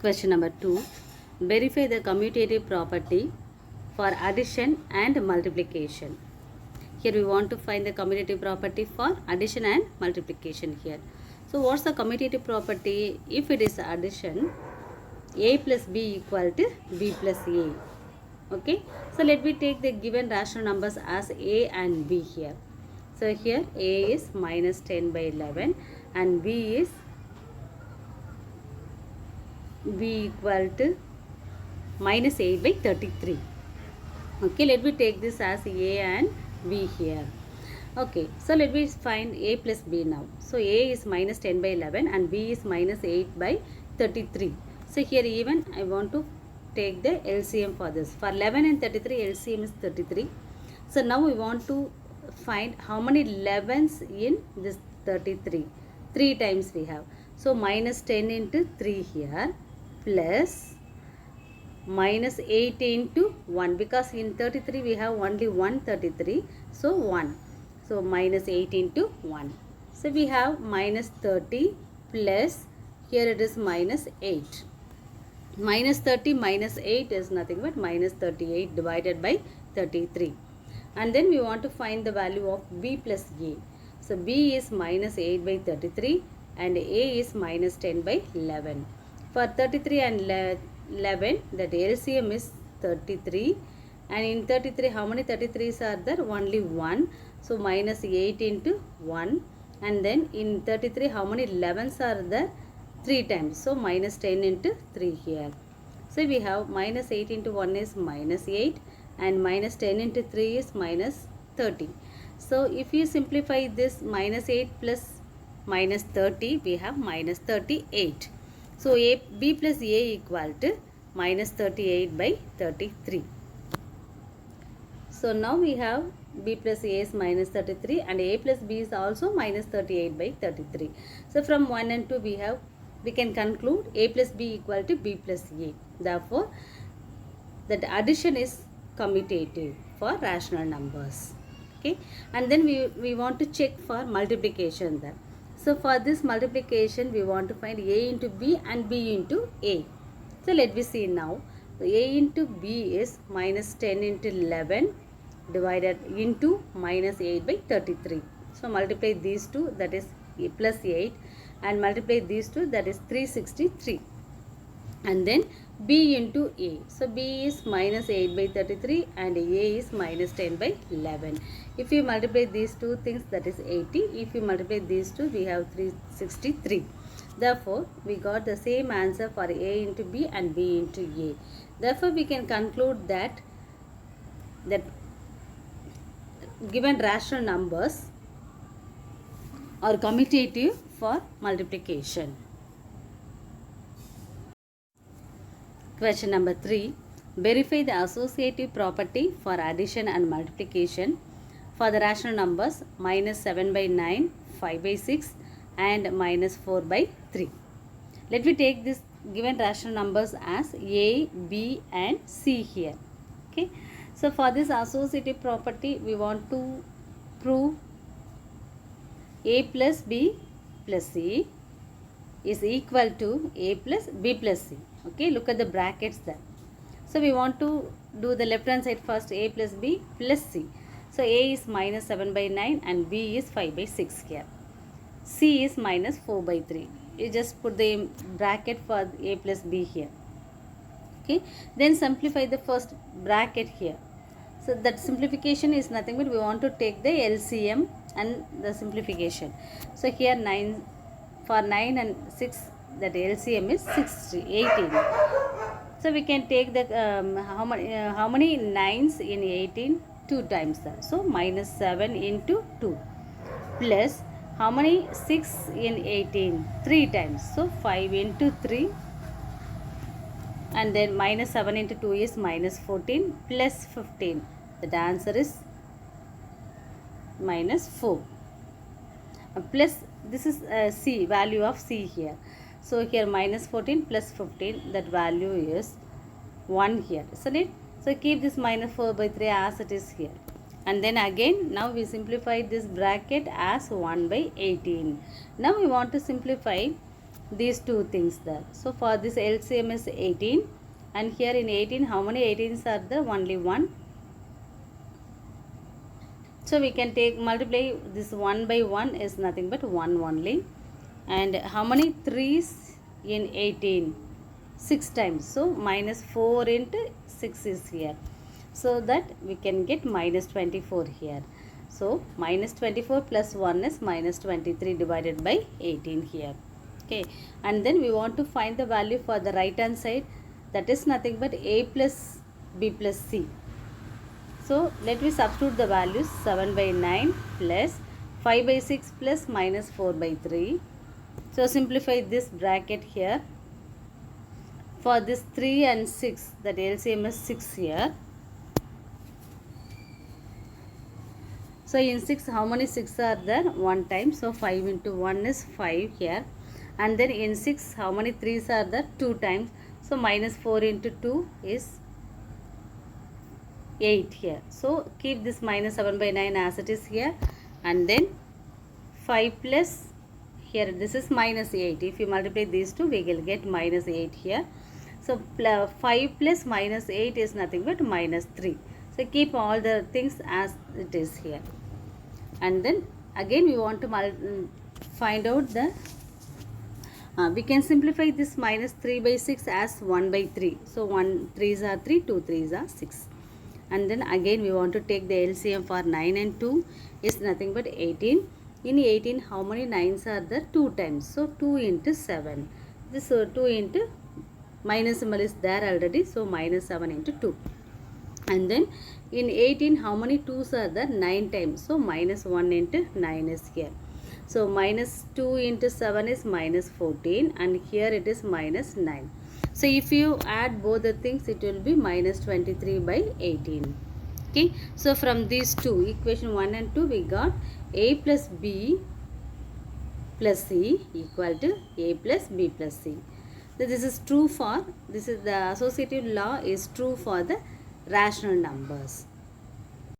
Question number 2. Verify the commutative property for addition and multiplication. Here we want to find the commutative property for addition and multiplication here. So what's the commutative property? If it is addition, a plus b equal to b plus a. Okay. So let me take the given rational numbers as a and b here. So here a is minus 10 by 11 and b is equal to minus 8 by 33. Okay, let me take this as a and b here. Okay, so let me find a plus b now. So a is minus 10 by 11 and b is minus 8 by 33. So here even I want to take the LCM for this. For 11 and 33, LCM is 33. So now we want to find how many 11s in this 33. 3 times we have. So minus 10 into 3 here plus minus 8 into 1, because in 33 we have only 133, so 1. So minus 8 into 1. So we have minus 30 plus here it is minus 8. Minus 30 minus 8 is nothing but minus 38 divided by 33. And then we want to find the value of b plus a. So b is minus 8 by 33 and a is minus 10 by 11. For 33 and 11, that LCM is 33, and in 33 how many 33s are there? Only 1. So minus 8 into 1, and then in 33 how many 11s are there? 3 times. So minus 10 into 3 here. So we have minus 8 into 1 is minus 8 and minus 10 into 3 is minus 30. So if you simplify this minus 8 plus minus 30, we have minus 38. So b plus a equal to minus 38 by 33. So now we have b plus a is minus 33 and a plus b is also minus 38 by 33. So from 1 and 2 we can conclude a plus b equal to b plus a. Therefore, that addition is commutative for rational numbers. Okay, and then we want to check for multiplication then. So for this multiplication we want to find a into b and b into a. So let me see now. So a into b is minus 10 into 11 divided into minus 8 by 33. So multiply these two, that is a plus 8, and multiply these two, that is 363. And then b into a. So b is minus 8 by 33 and a is minus 10 by 11. If you multiply these two things, that is 80. If you multiply these two, we have 363. Therefore, we got the same answer for a into b and b into a. Therefore, we can conclude that given rational numbers are commutative for multiplication. Question number 3. Verify the associative property for addition and multiplication for the rational numbers minus 7 by 9, 5 by 6 and minus 4 by 3. Let me take this given rational numbers as a, b and c here. Okay. So for this associative property we want to prove a plus b plus c is equal to a plus b plus c. Okay, look at the brackets there. So we want to do the left hand side first, a plus b plus c. So a is minus 7 by 9 and b is 5 by 6 here. C is minus 4 by 3. You just put the bracket for a plus b here. Okay, then simplify the first bracket here. So that simplification is nothing but we want to take the LCM and the simplification. So here 9, for 9 and 6, that LCM is 18. So we can take the how many 9s in 18? 2 times that. So minus 7 into 2 plus how many 6 in 18? 3 times. So 5 into 3 and then minus 7 into 2 is minus 14 plus 15. The answer is minus 4. Plus this is c, value of c here. So here minus 14 plus 15, that value is 1 here, isn't it? So keep this minus 4 by 3 as it is here. And then again now we simplify this bracket as 1 by 18. Now we want to simplify these two things there. So for this LCM is 18, and here in 18 how many 18s are there? Only one. So we can take multiply this 1 by 1 is nothing but 1 only. And how many 3's in 18? 6 times. So minus 4 into 6 is here. So that we can get minus 24 here. So minus 24 plus 1 is minus 23 divided by 18 here. Okay. And then we want to find the value for the right hand side. That is nothing but a plus b plus c. So let me substitute the values. 7 by 9 plus 5 by 6 plus minus 4 by 3. So simplify this bracket here. For this 3 and 6, that LCM is 6 here. So in 6, how many 6 are there? 1 time. So 5 into 1 is 5 here. And then in 6, how many 3's are there? 2 times. So minus 4 into 2 is 8 here. So keep this minus 7 by 9 as it is here. And then 5 plus, here this is minus 8. If you multiply these two, we will get minus 8 here. So 5 plus minus 8 is nothing but minus 3. So keep all the things as it is here. And then again we want to find out the we can simplify this minus 3 by 6 as 1 by 3. So 1 3's are 3, 2 3's are 6. And then again we want to take the LCM for 9 and 2 is nothing but 18. In 18 how many 9's are there? 2 times. So 2 into 7. This 2 into minus symbol is there already. So minus 7 into 2. And then in 18 how many 2's are there? 9 times. So minus 1 into 9 is here. So minus 2 into 7 is minus 14, and here it is minus 9. So if you add both the things, it will be minus 23 by 18. Okay. So from these two, equation 1 and 2, we got a plus b plus c equal to a plus b plus c. So this is true for, this is the associative law is true for the rational numbers.